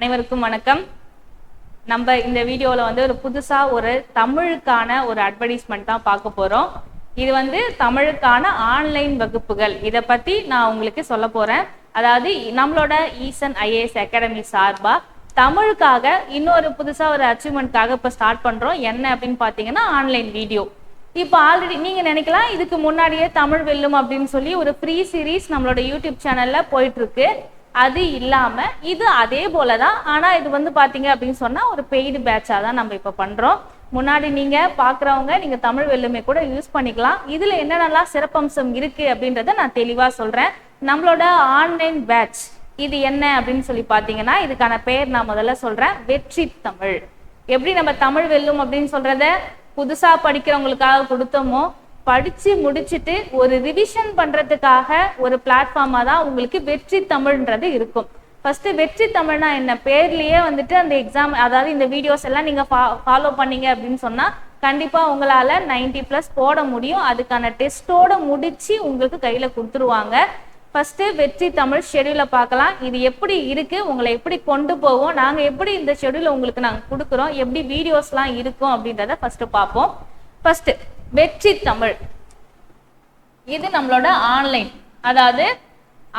அனைவருக்கும் வணக்கம். நம்ம இந்த வீடியோல ஒரு புதுசா ஒரு தமிழுக்கான ஒரு அட்வர்டைஸ்மெண்ட் தான் பார்க்க போறோம். இது தமிழுக்கான ஆன்லைன் வகுப்புகள். இதை பத்தி நான் உங்களுக்கு சொல்ல போறேன். அதாவது நம்மளோட ஈசன் ஐஏஎஸ் அகாடமி சார்பா தமிழுக்காக இன்னொரு புதுசா ஒரு அச்சீவ்மெண்ட்காக இப்ப ஸ்டார்ட் பண்றோம். என்ன அப்படின்னு பாத்தீங்கன்னா ஆன்லைன் வீடியோ. இப்போ ஆல்ரெடி நீங்க நினைக்கலாம் இதுக்கு முன்னாடியே தமிழ் வெல்லும் அப்படின்னு சொல்லி ஒரு ஃப்ரீ சீரீஸ் நம்மளோட யூடியூப் சேனல்ல போயிட்டு இருக்கு. அது இல்லாம இது அதே போலதான், ஆனா இது பாத்தீங்க அப்படின்னு சொன்னா ஒரு பெய்டு பேட்சா தான் நம்ம இப்ப பண்றோம். முன்னாடி நீங்க பாக்குறவங்க நீங்க தமிழ் வெல்லுமே கூட யூஸ் பண்ணிக்கலாம். இதுல என்னென்னலாம் சிறப்பம்சம் இருக்கு அப்படின்றத நான் தெளிவா சொல்றேன். நம்மளோட ஆன்லைன் பேட்ச் இது என்ன அப்படின்னு சொல்லி பாத்தீங்கன்னா இதுக்கான பெயர் நான் முதல்ல சொல்றேன், வெற்றி தமிழ். எப்படி நம்ம தமிழ் வெல்லும் அப்படின்னு சொல்றத புதுசா படிக்கிறவங்களுக்காக கொடுத்தோமோ, படிச்சு முடிச்சுட்டு ஒரு ரிவிஷன் பண்றதுக்காக ஒரு பிளாட்ஃபார்மா தான் உங்களுக்கு வெற்றி தமிழ்ன்றது இருக்கும். ஃபர்ஸ்ட் வெற்றி தமிழ்னா என்ன, பேர்லயே அந்த எக்ஸாம், அதாவது இந்த வீடியோஸ் எல்லாம் நீங்க ஃபாலோ பண்ணீங்க அப்படின்னு சொன்னா கண்டிப்பா உங்களால 90+ போட முடியும். அதுக்கான டெஸ்டோட முடிச்சு உங்களுக்கு கையில கொடுத்துருவாங்க. ஃபர்ஸ்ட் வெற்றி தமிழ் ஷெடியூலை பார்க்கலாம். இது எப்படி இருக்கு, உங்களை எப்படி கொண்டு போவோம், நாங்க எப்படி இந்த ஷெடியூலை உங்களுக்கு நாங்க கொடுக்குறோம், எப்படி வீடியோஸ்லாம் இருக்கும் அப்படின்றத ஃபர்ஸ்ட் பார்ப்போம். ஃபர்ஸ்ட் வெற்றி தமிழ் இது நம்மளோட ஆன்லைன், அதாவது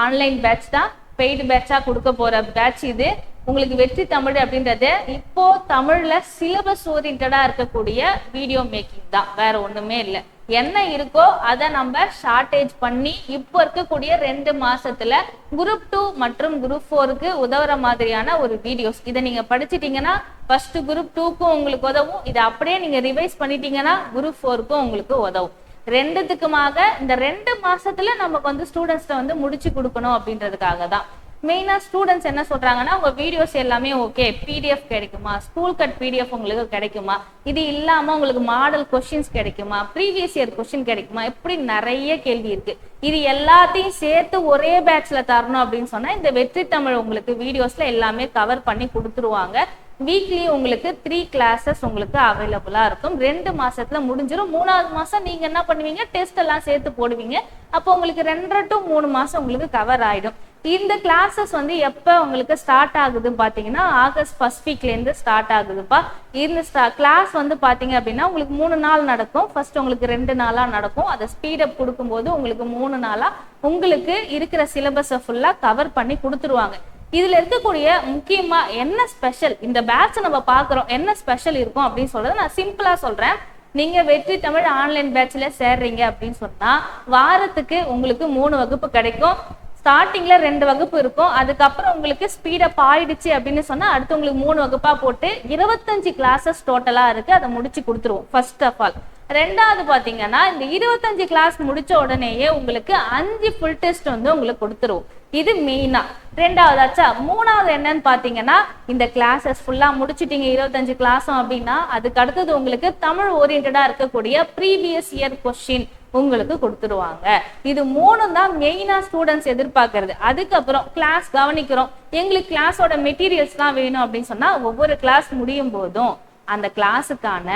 ஆன்லைன் பேட்ச் தான், பெய்டு பேட்சா கொடுக்க போற பேட்ச் இது. உங்களுக்கு வெற்றி தமிழ் அப்படின்றது இப்போ தமிழ்ல சிலபஸ் ஓரியன்டா இருக்கக்கூடிய வீடியோ மேக்கிங் தான், வேற ஒண்ணுமே இல்லை. என்ன இருக்கோ அதை நம்ம ஷார்டேஜ் பண்ணி இப்போ இருக்கக்கூடிய 2 மாசத்துல குரூப் 2 மற்றும் குரூப் 4க்கு உதவுற மாதிரியான ஒரு வீடியோஸ். இதை நீங்க படிச்சிட்டீங்கன்னா ஃபர்ஸ்ட் குரூப் 2க்கும் உங்களுக்கு உதவும். இதை அப்படியே நீங்க ரிவைஸ் பண்ணிட்டீங்கன்னா குரூப் 4க்கும் உங்களுக்கு உதவும். ரெண்டுத்துக்குமாக இந்த 2 மாசத்துல நமக்கு ஸ்டூடெண்ட்ஸ்ட முடிச்சு கொடுக்கணும் அப்படின்றதுக்காக தான். மெயினா ஸ்டூடெண்ட்ஸ் என்ன சொல்றாங்கன்னா, உங்க வீடியோஸ் எல்லாமே ஓகே, பிடிஎஃப் கிடைக்குமா, ஸ்கூல் கட் பிடிஎஃப் உங்களுக்கு கிடைக்குமா, இது இல்லாம உங்களுக்கு மாடல் கொஸ்டின்ஸ் கிடைக்குமா, ப்ரீவியஸ் இயர் கொஸ்டின் கிடைக்குமா, இப்படி நிறைய கேள்வி இருக்கு. இது எல்லாத்தையும் சேர்த்து ஒரே பேட்ச்ல தரணும் அப்படின்னு சொன்னா இந்த வெற்றி தமிழ் உங்களுக்கு வீடியோஸ்ல எல்லாமே கவர் பண்ணி கொடுத்துருவாங்க. வீக்லி உங்களுக்கு 3 கிளாஸஸ் உங்களுக்கு அவைலபிளா இருக்கும். 2 மாசத்துல முடிஞ்சிடும். 3வது மாசம் நீங்க என்ன பண்ணுவீங்க, டெஸ்ட் எல்லாம் சேர்த்து போடுவீங்க. அப்போ உங்களுக்கு 2 to 3 மாசம் உங்களுக்கு கவர் ஆயிடும். இந்த கிளாஸஸ் எப்ப உங்களுக்கு ஸ்டார்ட் ஆகுதுன்னு பாத்தீங்கன்னா ஆகஸ்ட் 1st வீக்ல இருந்து ஸ்டார்ட் ஆகுதுப்பா. இந்த கிளாஸ் பாத்தீங்க அப்படின்னா உங்களுக்கு 3 நாள் நடக்கும். ஃபர்ஸ்ட் உங்களுக்கு 2 நாளா நடக்கும். அதை ஸ்பீடப் கொடுக்கும்போது உங்களுக்கு 3 நாளா உங்களுக்கு இருக்கிற சிலபஸை ஃபுல்லா கவர் பண்ணி கொடுத்துருவாங்க. இதுல இருக்கக்கூடிய முக்கியமா என்ன ஸ்பெஷல், இந்த பேட்ச் நம்ம பாக்குறோம் என்ன ஸ்பெஷல் இருக்கும் அப்படின்னு சொல்றத நான் சிம்பிளா சொல்றேன். நீங்க வெற்றி தமிழ் ஆன்லைன் பேட்ச்ல சேர்றீங்க அப்படின்னு சொன்னா வாரத்துக்கு உங்களுக்கு 3 வகுப்பு கிடைக்கும். ஸ்டார்டிங்ல 2 வகுப்பு இருக்கும். அதுக்கப்புறம் உங்களுக்கு ஸ்பீடப் ஆயிடுச்சு அப்படின்னு சொன்னா அடுத்து உங்களுக்கு 3 வகுப்பா போட்டு 25 கிளாஸஸ் டோட்டலா இருக்கு. அதை முடிச்சு கொடுத்துருவோம் ஃபர்ஸ்ட் ஆஃப் ஆல். ரெண்டாவது பாத்தீங்கன்னா இந்த 25 கிளாஸ் முடிச்ச உடனேயே உங்களுக்கு 5 ஃபுல் டெஸ்ட் உங்களுக்கு கொடுத்துருவோம். இது மெயினா. ரெண்டாவதாச்சா. மூணாவது என்னன்னு பாத்தீங்கன்னா இந்த கிளாஸஸ் ஃபுல்லா முடிச்சுட்டீங்க 25 கிளாஸும் அப்படின்னா அதுக்கு அடுத்தது உங்களுக்கு தமிழ் ஓரியன்டா இருக்கக்கூடிய ப்ரீவியஸ் இயர் கொஸ்டின் உங்களுக்கு கொடுத்துருவாங்க. இது 3 தான் மெயினா ஸ்டூடெண்ட்ஸ் எதிர்பார்க்கறது. அதுக்கப்புறம் கிளாஸ் கவனிக்கிறோம், எங்களுக்கு கிளாஸோட மெட்டீரியல்ஸ் தான் வேணும் அப்படின்னு சொன்னா ஒவ்வொரு கிளாஸ் முடியும் போதும் அந்த கிளாஸுக்கான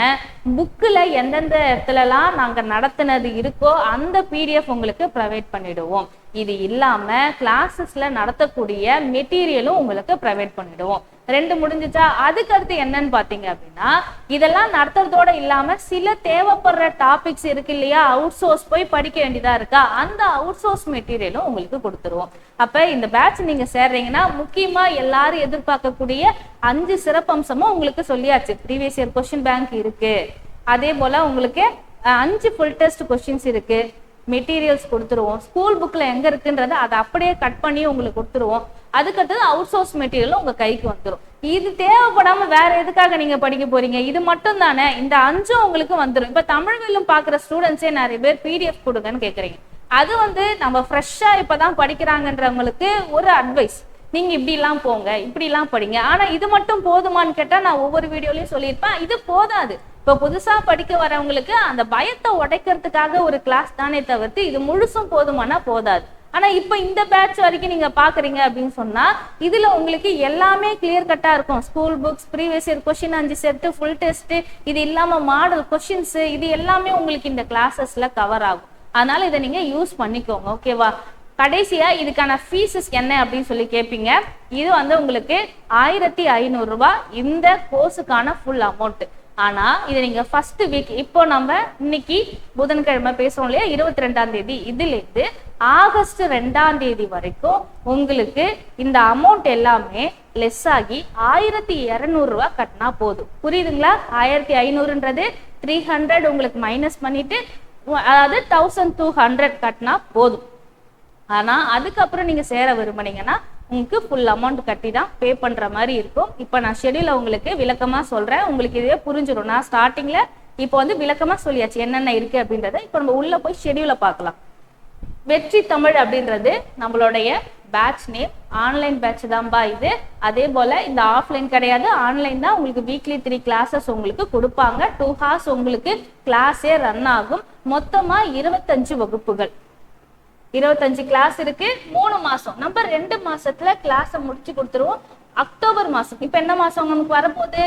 புக்கில் எந்தெந்த இடத்துலலாம் நாங்கள் நடத்தினது இருக்கோ அந்த பிடிஎஃப் உங்களுக்கு ப்ரொவைட் பண்ணிடுவோம். இது இல்லாம கிளாஸஸ்ல நடத்தக்கூடிய மெட்டீரியலும் உங்களுக்கு ப்ரொவைட் பண்ணிடுவோம். 2 முடிஞ்சிச்சா. அதுக்கு அடுத்து என்னன்னு பாத்தீங்க அப்படின்னா இதெல்லாம் நடத்துறதோட இல்லாம சில தேவைப்படுற டாபிக்ஸ் இருக்கு இல்லையா, அவுட் சோர்ஸ் போய் படிக்க வேண்டியதா இருக்கா, அந்த அவுட் சோர்ஸ் மெட்டீரியலும் உங்களுக்கு கொடுத்துருவோம். அப்ப இந்த பேட்ச் நீங்க சேர்றீங்கன்னா முக்கியமா எல்லாரும் எதிர்பார்க்கக்கூடிய 5 சிறப்பம்சமும் உங்களுக்கு சொல்லியாச்சு. ப்ரீவியஸ் இயர் கொஸ்டின் பேங்க் இருக்கு, அதே போல உங்களுக்கு 5 ஃபுல் டெஸ்ட் கொஸ்டின்ஸ் இருக்கு, மெட்டீரியல்ஸ் கொடுத்துருவோம், ஸ்கூல் புக்ல எங்க இருக்குன்றத அதை அப்படியே கட் பண்ணி உங்களுக்கு கொடுத்துருவோம். அதுக்கடுத்தது அவுட் சோர்ஸ் மெட்டீரியல் உங்க கைக்கு வந்துடும். இது தேவைப்படாம வேற எதுக்காக நீங்க படிக்க போறீங்க, இது மட்டும் தானே, இந்த 5 உங்களுக்கு வந்துடும். இப்ப தமிழ் வெல்லும் பாக்குற ஸ்டூடெண்ட்ஸே நிறைய பேர் பிடிஎஃப் கொடுங்கன்னு கேக்குறீங்க. அது நம்ம ஃப்ரெஷ்ஷா இப்பதான் படிக்கிறாங்கன்றவங்களுக்கு ஒரு அட்வைஸ், நீங்க இப்படி எல்லாம் போங்க, இப்படி எல்லாம் படிங்க. ஆனா இது மட்டும் போதுமான்னு கேட்டா நான் ஒவ்வொரு வீடியோலயும் சொல்லியிருப்பேன், இது போதாது. இப்ப புதுசா படிக்க வரவங்களுக்கு அந்த பயத்தை உடைக்கிறதுக்காக ஒரு கிளாஸ் தானே தவிர்த்து இது முழுசும் போதுமானா போதாது. ஆனா இப்ப இந்த பேட்ச் வரைக்கும் நீங்க பாக்குறீங்க அப்படின்னு சொன்னா இதுல உங்களுக்கு எல்லாமே கிளியர் கட்டா இருக்கும். School books, previous year question 5 set, full test, இது இல்லாம மாடல் கொஸ்டின்ஸ், இது எல்லாமே உங்களுக்கு இந்த கிளாஸஸ்ல கவர் ஆகும். அதனால இதை நீங்க யூஸ் பண்ணிக்கோங்க. ஓகேவா. கடைசியா இதுக்கான ஃபீஸஸ் என்ன அப்படின்னு சொல்லி கேட்பீங்க. இது வந்து உங்களுக்கு 1500 ரூபாய் இந்த கோர்ஸுக்கான ஃபுல் அமௌண்ட். ஆனா இது நீங்க ஃபர்ஸ்ட் வீக், இப்போ நம்ம இன்னைக்கு புதன்கிழமை பேசுறோம் இல்லையா, 22ஆம் தேதி, இதுல இருந்து ஆகஸ்ட் 2ஆம் தேதி வரைக்கும் உங்களுக்கு இந்த அமௌண்ட் எல்லாமே லெஸ் ஆகி 1200 ரூபாய் கட்டினா போதும். புரியுதுங்களா? 1500ன்றது 300 உங்களுக்கு மைனஸ் பண்ணிட்டு, அதாவது 1200 கட்டினா போதும். ஆனா அதுக்கப்புறம் நீங்க சேர விரும்புனீங்கன்னா உங்களுக்கு ஃபுல் அமௌண்ட் கட்டி தான் பே பண்ற மாதிரி இருக்கும். இப்போ நான் ஷெடியூல உங்களுக்கு விளக்கமா சொல்றேன், உங்களுக்கு இதே புரிஞ்சிடும். நான் ஸ்டார்டிங்ல இப்போ வந்து விளக்கமா சொல்லியாச்சு என்னென்ன இருக்கு அப்படின்றத. இப்போ நம்ம உள்ள போய் ஷெடியூல பார்க்கலாம். வெற்றி தமிழ் அப்படின்றது நம்மளுடைய பேட்ச் நேம், ஆன்லைன் பேட்ச் தான்பா இது. அதே போல இந்த ஆஃப்லைன் கிடையாது, ஆன்லைன் தான். உங்களுக்கு வீக்லி 3 கிளாஸஸ் உங்களுக்கு கொடுப்பாங்க. 2 hours உங்களுக்கு கிளாஸே ரன் ஆகும். மொத்தமா 25 வகுப்புகள், 25 கிளாஸ் இருக்கு. 3 மாசம், நம்ம 2 மாசத்துல கிளாஸை முடிச்சு கொடுத்துருவோம். அக்டோபர் மாசம், இப்ப என்ன மாசம் நமக்கு வரப்போகுது,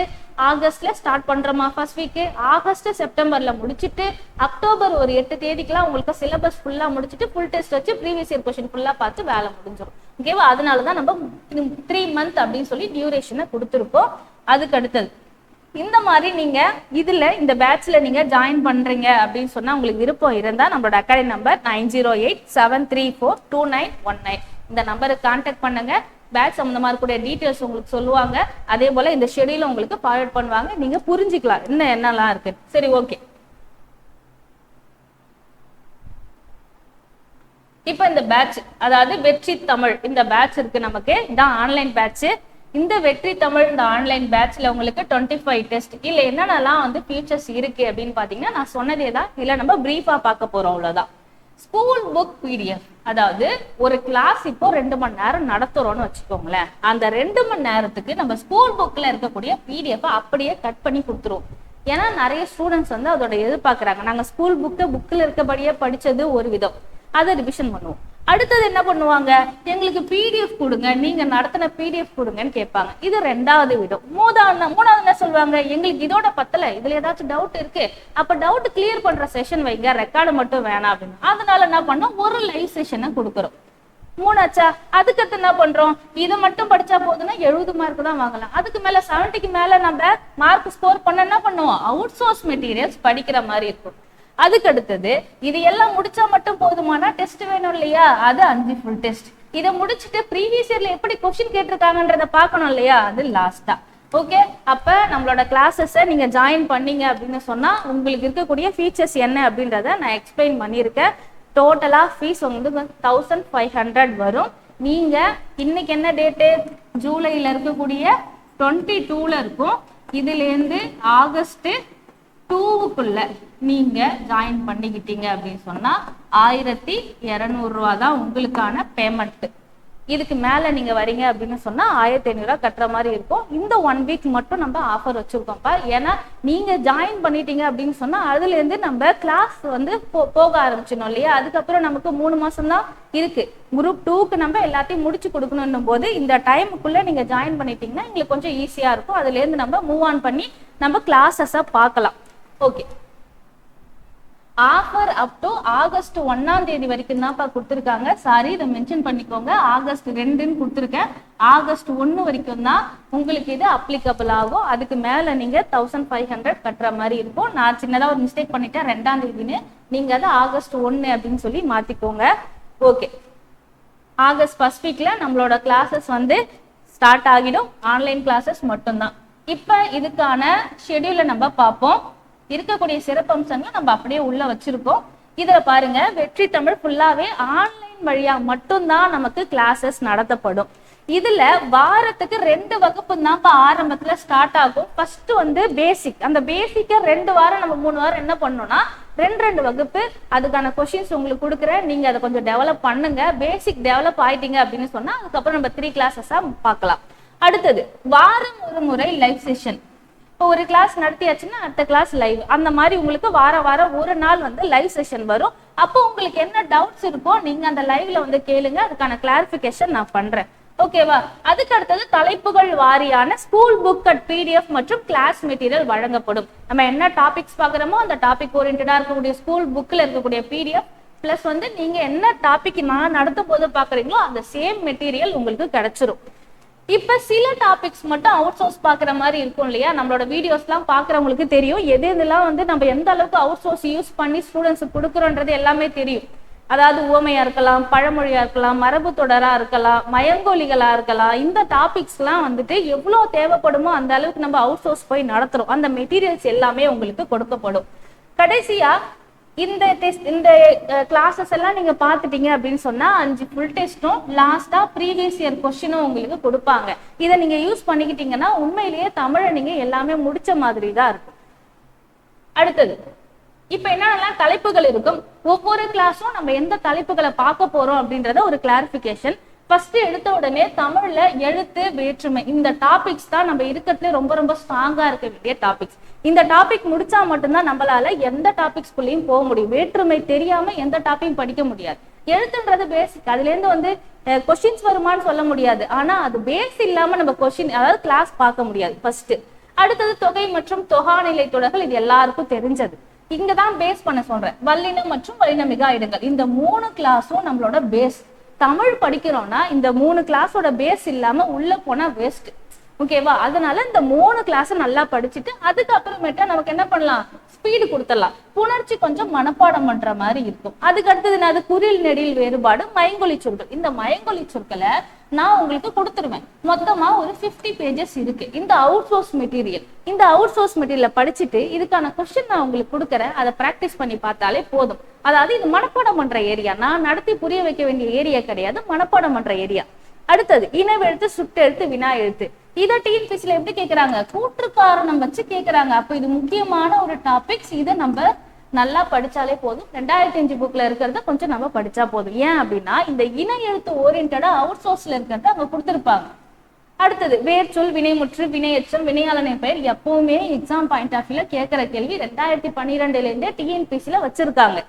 ஆகஸ்ட்ல ஸ்டார்ட் பண்றோமா ஃபர்ஸ்ட் வீக், ஆகஸ்ட் செப்டம்பர்ல முடிச்சுட்டு அக்டோபர் ஒரு 8 தேதிக்கெல்லாம் உங்களுக்கு சிலபஸ் ஃபுல்லா முடிச்சுட்டு ஃபுல் டெஸ்ட் வச்சு ப்ரீவியஸ் இயர் கொஸ்டின் ஃபுல்லா பார்த்து வேலை முடிஞ்சிடும். ஓகேவா? அதனாலதான் நம்ம 3 month அப்படின்னு சொல்லி டியூரேஷனை கொடுத்துருக்கோம். அதுக்கு அடுத்தது இந்த மாதிரி நீங்க இதுல இந்த பேட்ச்ல நீங்க ஜாயின் பண்றீங்க அப்படின்னு சொன்னா உங்களுக்கு விருப்பம் இருந்தா நம்மளோட அகாடமி நம்பர் 9087342919 இந்த நம்பருக்கு கான்டாக்ட் பண்ணுங்க. பேட்ச் சம்பந்தமா இருக்கக்கூடிய டீடைல்ஸ் உங்களுக்கு சொல்லுவாங்க. அதே போல இந்த ஷெடியூல் உங்களுக்கு ஃபார்வர்ட் பண்ணுவாங்க. நீங்க புரிஞ்சுக்கலாம் இன்னும் என்னெல்லாம் இருக்கு. சரி, ஓகே. இப்ப இந்த பேட்ச், அதாவது வெற்றி தமிழ் இந்த பேட்ச் இருக்கு நமக்கு. இதான் ஆன்லைன் பேட்ச். இந்த வெற்றி தமிழ் இந்த ஆன்லைன் பேட்ச்ல உங்களுக்கு 25 டெஸ்ட் இல்ல என்னென்னலாம் வந்து ஃபீச்சர்ஸ் இருக்கு அப்படின்னு பாத்தீங்கன்னா நான் சொன்னதே தான். இல்ல நம்ம பிரீஃபா பார்க்க போறோம், அவ்வளவுதான். ஸ்கூல் புக் பிடிஎஃப், அதாவது ஒரு கிளாஸ் இப்போ 2 மணி நேரம் நடத்துறோம்னு வச்சுக்கோங்களேன். அந்த 2 மணி நேரத்துக்கு நம்ம ஸ்கூல் புக்ல இருக்கக்கூடிய பிடிஎஃப் அப்படியே கட் பண்ணி கொடுத்துருவோம். ஏன்னா நிறைய ஸ்டூடெண்ட்ஸ் வந்து அதோட எதிர்பார்க்கறாங்க. நாங்க ஸ்கூல் புக்கில் இருக்கபடியே படிச்சது ஒரு விதம், அதை ரிவிஷன் பண்ணுவோம். அடுத்தது என்ன பண்ணுவாங்க, எங்களுக்கு பிடிஎஃப் கொடுங்க, நீங்க நடத்தின பிடிஎஃப் கொடுங்கன்னு கேட்பாங்க. இது 2வது விதம். மூணாவது என்ன சொல்லுவாங்க, எங்களுக்கு இதோட பத்தல, இதுல ஏதாச்சும் டவுட் இருக்கு, அப்ப டவுட் கிளியர் பண்ற செஷன் வைங்க, ரெக்கார்டு மட்டும் வேணாம் அப்படின்னு. அதனால என்ன பண்ணோம், ஒரு லைவ் செஷனை கொடுக்குறோம். 3ஆச்சா? அதுக்கடுத்து என்ன பண்றோம், இதை மட்டும் படிச்சா போதுன்னா 70 மார்க் தான் வாங்கலாம். அதுக்கு மேல 70க்கு மேல நம்ம மார்க் ஸ்கோர் பண்ண என்ன பண்ணுவோம், அவுட் சோர்ஸ் மெட்டீரியல்ஸ் படிக்கிற மாதிரி இருக்கும். அதுக்கு அடுத்தது இது எல்லாம் முடிச்சா மட்டும் போதுமானா டெஸ்ட் வேணும் இல்லையா, அது 5 ஃபுல் டெஸ்ட். இதை முடிச்சுட்டு ப்ரீவியஸ் இயர்ல எப்படி கொஸ்டின் கேட்டிருக்காங்கன்றத பார்க்கணும் இல்லையா, அது லாஸ்டா. ஓகே, அப்ப நம்மளோட கிளாஸஸ் நீங்க ஜாயின் பண்ணீங்க அப்படின்னு சொன்னா உங்களுக்கு இருக்கக்கூடிய ஃபீச்சர்ஸ் என்ன அப்படின்றத நான் எக்ஸ்பிளைன் பண்ணியிருக்கேன். டோட்டலா ஃபீஸ் வந்து 1500 வரும். நீங்க இன்னைக்கு என்ன டேட்டு, ஜூலைல இருக்கக்கூடிய 22ல இருக்கும். இதுல இருந்து ஆகஸ்ட் 2க்குள்ள நீங்க ஜாயின் பண்ணிக்கிட்டீங்க அப்படின்னு சொன்னா 1200 ரூபா தான் உங்களுக்கான பேமெண்ட். இதுக்கு மேல நீங்க வரீங்க அப்படின்னு சொன்னா 1500 ரூபா கட்டுற மாதிரி இருக்கும். இந்த 1 வீக் மட்டும் நம்ம ஆஃபர் வச்சிருக்கோம்ப்பா. ஏன்னா நீங்க ஜாயின் பண்ணிட்டீங்க அப்படின்னு சொன்னா அதுல இருந்து நம்ம கிளாஸ் வந்து போக ஆரம்பிச்சிடணும் இல்லையா. அதுக்கப்புறம் நமக்கு 3 மாசம் தான் இருக்கு. குரூப் 2க்கு நம்ம எல்லாத்தையும் முடிச்சு கொடுக்கணும் போது இந்த டைமுக்குள்ள நீங்க ஜாயின் பண்ணிட்டீங்கன்னா எங்களுக்கு கொஞ்சம் ஈஸியா இருக்கும். அதுல இருந்து நம்ம மூவ் ஆன் பண்ணி நம்ம கிளாஸஸா பார்க்கலாம். Okay, offer up to August 1ஆம் தேதி வரைக்கும் தான்ப்பா கொடுத்துருக்காங்க. சாரி, இதை மென்ஷன் பண்ணிக்கோங்க, ஆகஸ்ட் 2ன்னு கொடுத்துருக்கேன். ஆகஸ்ட் 1 வரைக்கும் தான் உங்களுக்கு இது அப்ளிகபிள் ஆகும். அதுக்கு மேல நீங்க 1500 கட்டுற மாதிரி இருக்கும். நான் சின்னதா ஒரு மிஸ்டேக் பண்ணிட்டேன், 2ஆம் தேதின்னு. நீங்க அதை ஆகஸ்ட் 1 அப்படின்னு சொல்லி மாத்திக்கோங்க. ஓகே, ஆகஸ்ட் ஃபர்ஸ்ட் வீக்ல நம்மளோட கிளாஸஸ் வந்து ஸ்டார்ட் ஆகிடும். ஆன்லைன் கிளாஸஸ் மட்டும்தான். இப்ப இதுக்கான ஷெட்யூலை நம்ம பார்ப்போம். இருக்கக்கூடிய சிறப்பம்சங்களை நம்ம அப்படியே உள்ள வச்சிருக்கோம். இதுல பாருங்க, வெற்றி தமிழ் ஃபுல்லாவே ஆன்லைன் வழியா மட்டும்தான் நமக்கு கிளாஸஸ் நடத்தப்படும். இதுல வாரத்துக்கு 2 வகுப்பு தான் ஆரம்பத்துல ஸ்டார்ட் ஆகும். ஃபர்ஸ்ட் வந்து பேசிக், அந்த பேசிக்க 2 வாரம் நம்ம 3 வாரம் என்ன பண்ணோம்னா 2 வகுப்பு, அதுக்கான கொஸ்டின்ஸ் உங்களுக்கு கொடுக்குறேன். நீங்க அதை கொஞ்சம் டெவலப் பண்ணுங்க. பேசிக் டெவலப் ஆயிட்டீங்க அப்படின்னு சொன்னா அதுக்கப்புறம் நம்ம 3 கிளாஸஸா பார்க்கலாம். அடுத்தது வாரம் ஒரு முறை லைவ் செஷன். இப்போ ஒரு கிளாஸ் நடத்தியாச்சுன்னா அடுத்த கிளாஸ் லைவ், அந்த மாதிரி உங்களுக்கு வாரம் ஒரு நாள் வந்து லைவ் செஷன் வரும். அப்போ உங்களுக்கு என்ன டவுட்ஸ் இருக்கோ நீங்க அந்த லைவ்ல வந்து கேளுங்க, அதுக்கான கிளாரிபிகேஷன் நான் பண்றேன். ஓகேவா? அதுக்கு அடுத்தது தலைப்புகள் வாரியான ஸ்கூல் புக் அட் பிடிஎஃப் மற்றும் கிளாஸ் மெட்டீரியல் வழங்கப்படும். நம்ம என்ன டாபிக்ஸ் பாக்குறோமோ அந்த டாபிக் ஓரியன்டா இருக்கக்கூடிய ஸ்கூல் புக்ல இருக்கக்கூடிய பிடிஎஃப் பிளஸ் வந்து நீங்க என்ன டாபிக் நான் நடத்தும் போது பாக்குறீங்களோ அந்த சேம் மெட்டீரியல் உங்களுக்கு கிடைச்சிரும். இப்ப சில டாபிக்ஸ் மட்டும் அவுட் சோர்ஸ் பாக்குற மாதிரி இருக்கும் இல்லையா? நம்மளோட வீடியோஸ் எல்லாம் பாக்குறவங்களுக்கு தெரியும் எது இதெல்லாம் வந்து நம்ம எந்த அளவுக்கு அவுட் சோர்ஸ் யூஸ் பண்ணி ஸ்டூடெண்ட்ஸ் கொடுக்குறோன்றது எல்லாமே தெரியும். அதாவது உவமையா இருக்கலாம், பழமொழியா இருக்கலாம், மரபு தொடரா இருக்கலாம், மயங்கோலிகளா இருக்கலாம். இந்த டாபிக்ஸ் எல்லாம் வந்துட்டு எவ்வளவு தேவைப்படுமோ அந்த அளவுக்கு நம்ம அவுட் சோர்ஸ் போய் நடத்துறோம். அந்த மெட்டீரியல்ஸ் எல்லாமே உங்களுக்கு கொடுக்கப்படும். கடைசியா இந்த டெஸ்ட் இந்த கிளாஸஸ் எல்லாம் நீங்க பாத்துட்டீங்க அப்படின்னு சொன்னா 5 ஃபுல் டெஸ்டும் லாஸ்டா ப்ரீவியஸ் இயர் கொஸ்டினும் உங்களுக்கு கொடுப்பாங்க. இதை நீங்க யூஸ் பண்ணிக்கிட்டீங்கன்னா உண்மையிலேயே தமிழை நீங்க எல்லாமே முடிச்ச மாதிரி தான் இருக்கும். அடுத்தது இப்ப என்னென்னலாம் தலைப்புகள் இருக்கும், ஒவ்வொரு கிளாஸும் நம்ம எந்த தலைப்புகளை பார்க்க போறோம் அப்படின்றத ஒரு கிளாரிபிகேஷன். ஃபர்ஸ்ட் எடுத்த உடனே தமிழ்ல எழுத்து வேற்றுமை இந்த டாபிக்ஸ் தான் நம்ம இருக்கிறதுல ரொம்ப ரொம்ப ஸ்ட்ராங்கா இருக்க வேண்டிய டாபிக்ஸ். இந்த டாபிக் முடிச்சா மட்டும்தான் நம்மளால எந்த டாபிக்ஸ்குள்ளேயும் போக முடியும். வேற்றுமை தெரியாம எந்த டாபிக் படிக்க முடியாது. எழுத்துன்றது பேசிக், அதுல இருந்து வந்து கொஸ்டின்ஸ் வருமானு சொல்ல முடியாது. ஆனா அது பேஸ் இல்லாம நம்ம கொஸ்டின் அதாவது கிளாஸ் பார்க்க முடியாது ஃபர்ஸ்ட். அடுத்தது தொகை மற்றும் தொகாநிலை தொடர்கள், இது எல்லாருக்கும் தெரிஞ்சது. இங்கதான் பேஸ் பண்ண சொல்றேன். வல்லினம் மற்றும் வல்லின மிகா இடங்கள் இந்த 3 கிளாஸும் நம்மளோட பேஸ். தமிழ் படிக்கிறோம்னா இந்த 3 கிளாஸோட பேஸ் இல்லாம உள்ள போனா வேஸ்ட். ஓகேவா? அதனால இந்த 3 கிளாஸ் நல்லா படிச்சுட்டு அதுக்கப்புறமேட்டா நமக்கு என்ன பண்ணலாம், ஸ்பீடு கொடுத்துடலாம். புணர்ச்சி கொஞ்சம் மனப்பாடம் பண்ற மாதிரி இருக்கும். அதுக்கு அடுத்தது அது குறில் நெடில் வேறுபாடு, மயங்கொலி சொற்கள். இந்த மயங்கொலி சொற்களை நான் உங்களுக்கு கொடுத்துருவேன். மொத்தமா ஒரு 50 பேஜஸ் இருக்கு இந்த அவுட் சோர்ஸ் மெட்டீரியல். இந்த அவுட் சோர்ஸ் மெட்டீரியல படிச்சுட்டு இதுக்கான கொஸ்டின் நான் உங்களுக்கு கொடுக்குறேன். அதை பிராக்டிஸ் பண்ணி பார்த்தாலே போதும். அதாவது இது மனப்பாடம் பண்ற ஏரியா, நான் நடத்தி புரிய வைக்க வேண்டிய ஏரியா கிடையாது, மனப்பாடம் பண்ற ஏரியா. அடுத்தது இனவெழுத்து, சுட்டெழுத்து, வினா எழுத்து. இதை டிஎன்பிஎஸ்சில எப்படி கேட்கறாங்க, கூற்று காரணம் வச்சு கேட்கறாங்க. அப்ப இது முக்கியமான ஒரு டாபிக்ஸ். இதை நம்ம நல்லா படிச்சாலே போதும். 2005 புக்ல இருக்கிறத கொஞ்சம் நம்ம படிச்சா போதும். ஏன் அப்படின்னா இந்த இன எழுத்து ஓரியன்டா அவுட் சோர்ஸ்ல இருக்கிறத அங்க கொடுத்துருப்பாங்க. அடுத்தது வேர்ச்சொல், வினைமுற்று, வினையச்சம், வினையாளனை பெயர் எப்பவுமே எக்ஸாம் பாயிண்ட் ஆஃப் வியூல கேட்கிற கேள்வி. 2012 இருந்தே டிஎன்பிஎஸ்சில வச்சிருக்காங்க.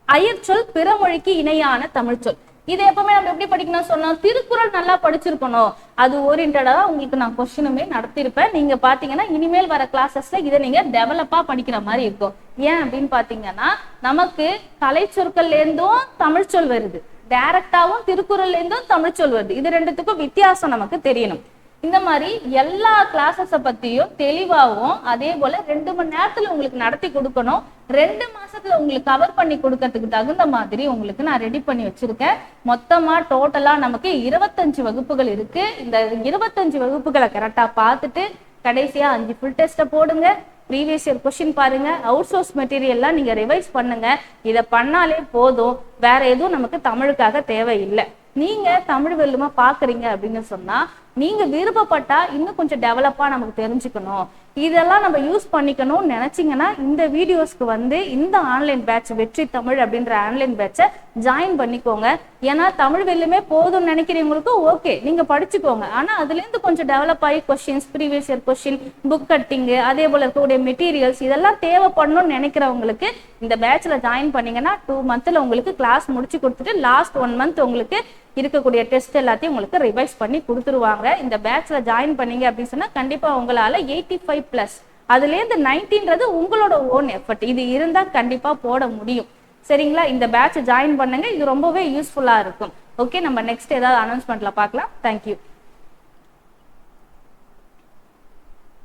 அயற்சொல், பிறமொழிக்கு இணையான தமிழ்ச்சொல். இது எப்பவுமே நம்ம எப்படி படிக்கணும் சொன்னோம், திருக்குறள் நல்லா படிச்சிருக்கணும். அது ஓரியன்டா உங்களுக்கு நான் கொஸ்டினுமே நடத்திருப்பேன். நீங்க பாத்தீங்கன்னா இனிமேல் வர கிளாஸஸ்ல இதை நீங்க டெவலப்பா படிக்கிற மாதிரி இருக்கும். ஏன் அப்படின்னு பாத்தீங்கன்னா நமக்கு கலை சொற்கள்ல இருந்தும் தமிழ் சொல் வருது, டைரக்டாவும் திருக்குறள்ல இருந்தும் தமிழ் சொல் வருது. இது ரெண்டுத்துக்கும் வித்தியாசம் நமக்கு தெரியணும். இந்த மாதிரி எல்லா கிளாஸஸ பத்தியும் தெளிவாகவும் அதே போல 2 மணி நேரத்துல உங்களுக்கு நடத்தி கொடுக்கணும். 2 மாசத்துல உங்களுக்கு கவர் பண்ணி கொடுக்கறதுக்கு தகுந்த மாதிரி உங்களுக்கு நான் ரெடி பண்ணி வச்சிருக்கேன். மொத்தமா டோட்டலா நமக்கு 25 வகுப்புகள் இருக்கு. இந்த 25 வகுப்புகளை கரெக்டா பார்த்துட்டு கடைசியா 5 ஃபுல் டெஸ்ட்டை போடுங்க. ப்ரீவியஸ் இயர் கொஸ்டின் பாருங்க, அவுட் சோர்ஸ் மெட்டீரியல்லாம் நீங்க ரிவைஸ் பண்ணுங்க. இதை பண்ணாலே போதும், வேற எதுவும் நமக்கு தமிழுக்காக தேவையில்லை. நீங்க தமிழ் வெல்லுமா பாக்குறீங்க அப்படின்னு சொன்னா நீங்க விருப்பப்பட்டா இன்னும் கொஞ்சம் டெவலப்பா நமக்கு தெரிஞ்சுக்கணும், இதெல்லாம் நம்ம யூஸ் பண்ணிக்கணும்னு நினைச்சீங்கன்னா இந்த வீடியோஸ்க்கு வந்து இந்த ஆன்லைன் பேட்ச் வெற்றி தமிழ் அப்படின்ற ஆன்லைன் பேட்சை ஜாயின் பண்ணிக்கோங்க. ஏன்னா தமிழ் வெல்லுமே போதும்னு நினைக்கிறவங்களுக்கு ஓகே நீங்க படிச்சுக்கோங்க. ஆனா அதுல இருந்து கொஞ்சம் டெவலப் ஆகி questions, previous year question, book கட்டிங்கு, அதே போல இருக்கக்கூடிய மெட்டீரியல்ஸ் இதெல்லாம் தேவைப்படணும்னு நினைக்கிறவங்களுக்கு இந்த பேட்ச்ல ஜாயின் பண்ணீங்கன்னா 2 மந்த்ல உங்களுக்கு கிளாஸ் முடிச்சு கொடுத்துட்டு லாஸ்ட் 1 மந்த் உங்களுக்கு இருக்கக்கூடிய டெஸ்ட் எல்லாத்தையும் உங்களுக்கு ரிவைஸ் பண்ணி கொடுத்துருவாங்க. இந்த பேட்ச்ல ஜாயின் பண்ணீங்க அப்படின்னு சொன்னா கண்டிப்பா உங்களால 85+ அதுல இருந்து 90ன்றது உங்களோட ஓன் எஃபர்ட். இது இருந்தா கண்டிப்பா போட முடியும். சரிங்களா? இந்த பேட்ச் ஜாயின் பண்ணுங்க, இது ரொம்பவே யூஸ்ஃபுல்லா இருக்கும். ஓகே, நம்ம நெக்ஸ்ட் ஏதாவது அனௌன்ஸ்மெண்ட்ல பார்க்கலாம். தேங்க்யூ.